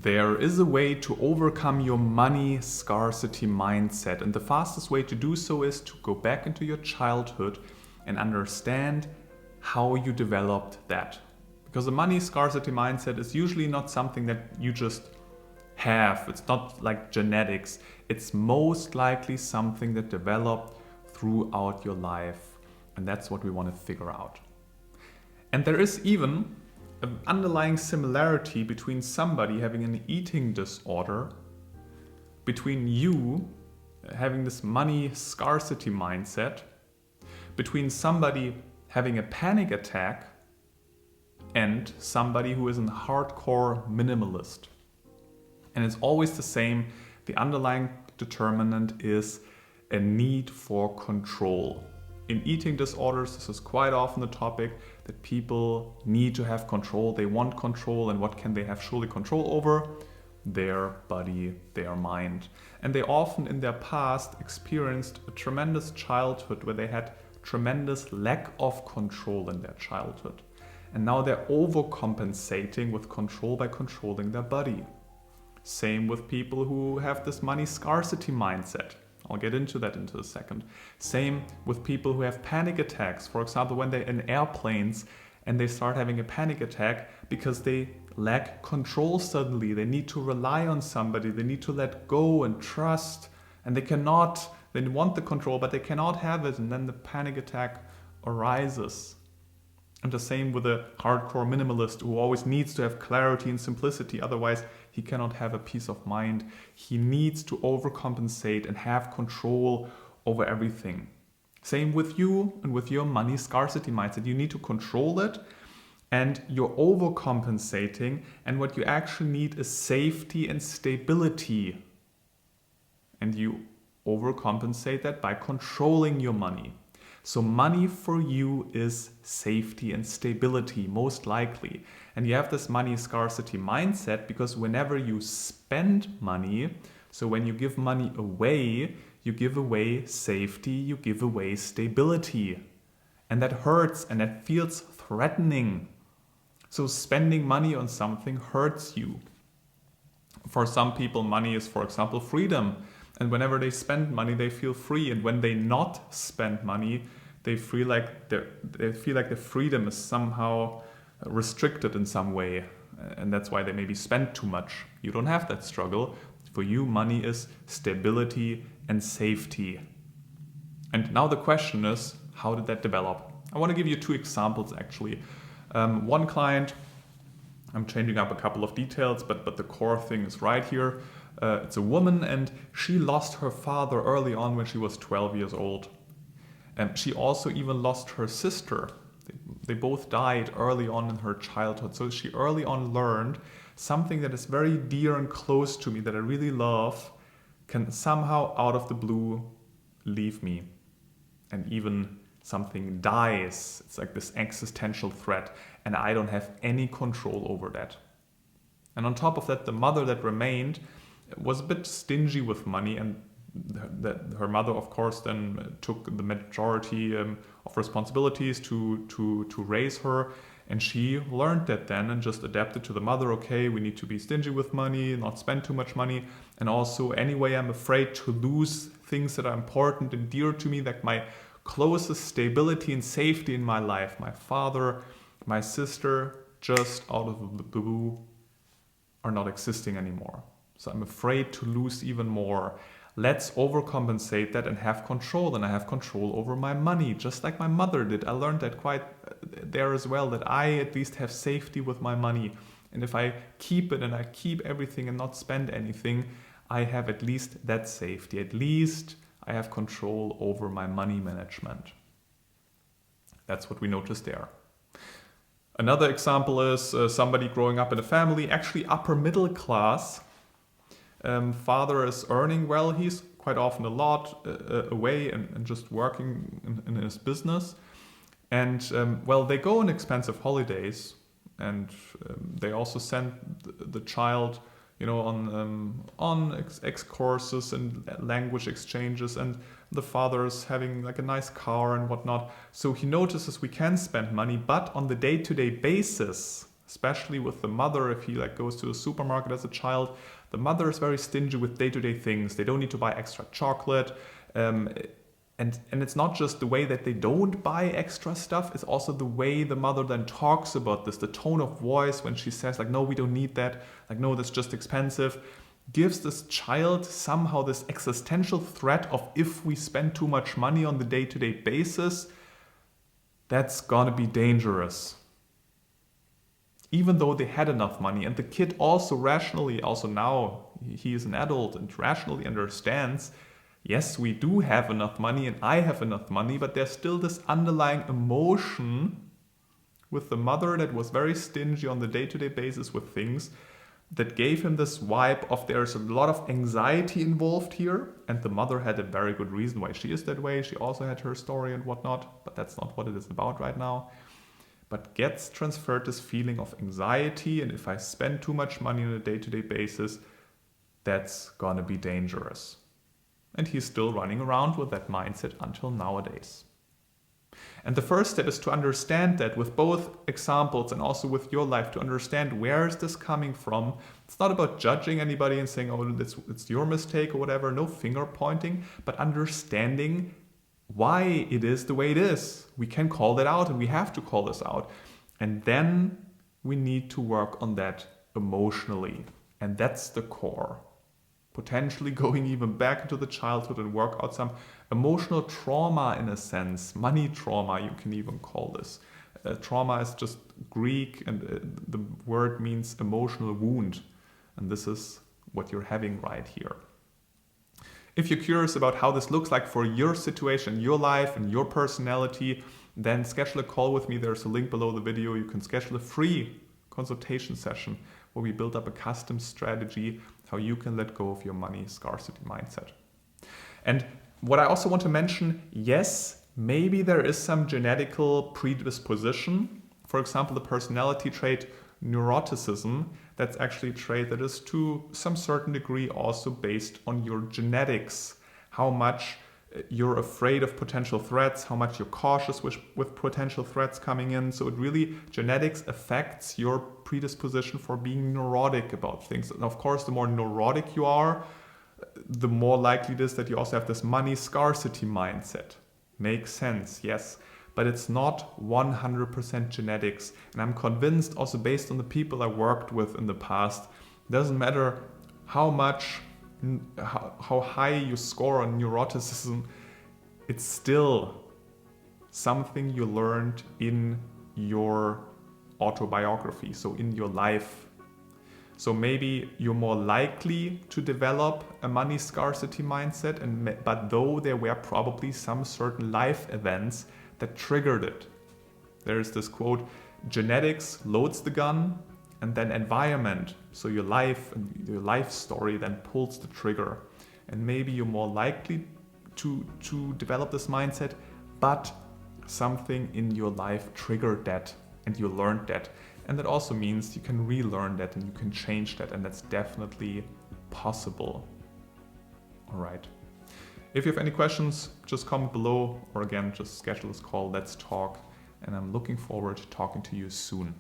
There is a way to overcome your money scarcity mindset, and the fastest way to do so is to go back into your childhood and understand how you developed that. Because the money scarcity mindset is usually not something that you just have. It's not like genetics. It's most likely something that developed throughout your life, and that's what we want to figure out. And there is even an underlying similarity between somebody having an eating disorder, between you having this money scarcity mindset, between somebody having a panic attack and somebody who is a hardcore minimalist. And it's always the same. The underlying determinant is a need for control. In eating disorders, this is quite often the topic that people need to have control. They want control, and what can they have surely control over? Their body, their mind. And they often in their past experienced a tremendous childhood where they had tremendous lack of control in their childhood. And now they're overcompensating with control by controlling their body. Same with people who have this money scarcity mindset. I'll get into that in a second. Same with people who have panic attacks. For example, when they're in airplanes and they start having a panic attack because they lack control suddenly. They need to rely on somebody. They need to let go and trust. And they want the control, but they cannot have it. And then the panic attack arises. And the same with a hardcore minimalist who always needs to have clarity and simplicity. Otherwise, he cannot have a peace of mind. He needs to overcompensate and have control over everything. Same with you and with your money scarcity mindset. You need to control it, and you're overcompensating. And what you actually need is safety and stability. And you overcompensate that by controlling your money. So money for you is safety and stability, most likely. And you have this money scarcity mindset because whenever you spend money, so when you give money away, you give away safety, you give away stability. And that hurts and that feels threatening. So spending money on something hurts you. For some people, money is, for example, freedom. And whenever they spend money, they feel free. And when they not spend money, they feel like the freedom is somehow restricted in some way. And that's why they maybe spend too much. You don't have that struggle. For you, money is stability and safety. And now the question is, how did that develop? I want to give you two examples, actually. One client, I'm changing up a couple of details, but the core thing is right here. It's a woman, and she lost her father early on when she was 12 years old. And she also even lost her sister. They both died early on in her childhood. So she early on learned something that is very dear and close to me, that I really love, can somehow out of the blue leave me. And even something dies. It's like this existential threat, and I don't have any control over that. And on top of that, the mother that remained was a bit stingy with money, and her mother, of course, then took the majority of responsibilities to raise her. And she learned that then and just adapted to the mother. Okay, we need to be stingy with money, not spend too much money. And also, anyway, I'm afraid to lose things that are important and dear to me, like my closest stability and safety in my life. My father, my sister, just out of the blue, are not existing anymore. So I'm afraid to lose even more. Let's overcompensate that and have control. And I have control over my money, just like my mother did. I learned that quite there as well, that I at least have safety with my money. And if I keep it and I keep everything and not spend anything, I have at least that safety. At least I have control over my money management. That's what we noticed there. Another example is somebody growing up in a family, actually upper middle class. Father is earning well. He's quite often a lot away and just working in his business. And they go on expensive holidays, and they also send the child, on X courses and language exchanges, and the father is having like a nice car and whatnot. So he notices we can spend money, but on the day-to-day basis, especially with the mother. If he like goes to a supermarket as a child, the mother is very stingy with day-to-day things. They don't need to buy extra chocolate. And it's not just the way that they don't buy extra stuff, it's also the way the mother then talks about this, the tone of voice when she says like, no, we don't need that, like, no, that's just expensive, gives this child somehow this existential threat of, if we spend too much money on the day-to-day basis, that's gonna be dangerous. Even though they had enough money, and the kid also rationally, also now he is an adult and rationally understands, yes, we do have enough money and I have enough money, but there's still this underlying emotion with the mother that was very stingy on the day-to-day basis with things, that gave him this vibe of there's a lot of anxiety involved here, and the mother had a very good reason why she is that way. She also had her story and whatnot, but that's not what it is about right now. But gets transferred this feeling of anxiety, and if I spend too much money on a day-to-day basis, that's gonna be dangerous. And he's still running around with that mindset until nowadays. And the first step is to understand that with both examples and also with your life, to understand where is this coming from. It's not about judging anybody and saying, oh, it's your mistake or whatever, no finger pointing, but understanding why it is the way it is. We can call that out, and we have to call this out. And then we need to work on that emotionally. And that's the core. Potentially going even back into the childhood and work out some emotional trauma, in a sense. Money trauma, you can even call this. Trauma is just Greek, and the word means emotional wound. And this is what you're having right here. If you're curious about how this looks like for your situation, your life, and your personality, then schedule a call with me. There's a link below the video. You can schedule a free consultation session where we build up a custom strategy how you can let go of your money scarcity mindset. And what I also want to mention, yes, maybe there is some genetical predisposition. For example, the personality trait neuroticism, that's actually a trait that is to some certain degree also based on your genetics. How much you're afraid of potential threats, how much you're cautious with potential threats coming in. So it really, genetics affects your predisposition for being neurotic about things. And of course, the more neurotic you are, the more likely it is that you also have this money scarcity mindset. Makes sense, yes. But it's not 100% genetics. And I'm convinced also based on the people I worked with in the past, it doesn't matter how high you score on neuroticism, it's still something you learned in your autobiography, so in your life. So maybe you're more likely to develop a money scarcity mindset, but though there were probably some certain life events that triggered it. There's this quote, genetics loads the gun, and then environment, so your life and your life story then pulls the trigger. And maybe you're more likely to develop this mindset, but something in your life triggered that and you learned that. And that also means you can relearn that and you can change that, and that's definitely possible. All right. If you have any questions, just comment below, or again, just schedule this call, let's talk. And I'm looking forward to talking to you soon.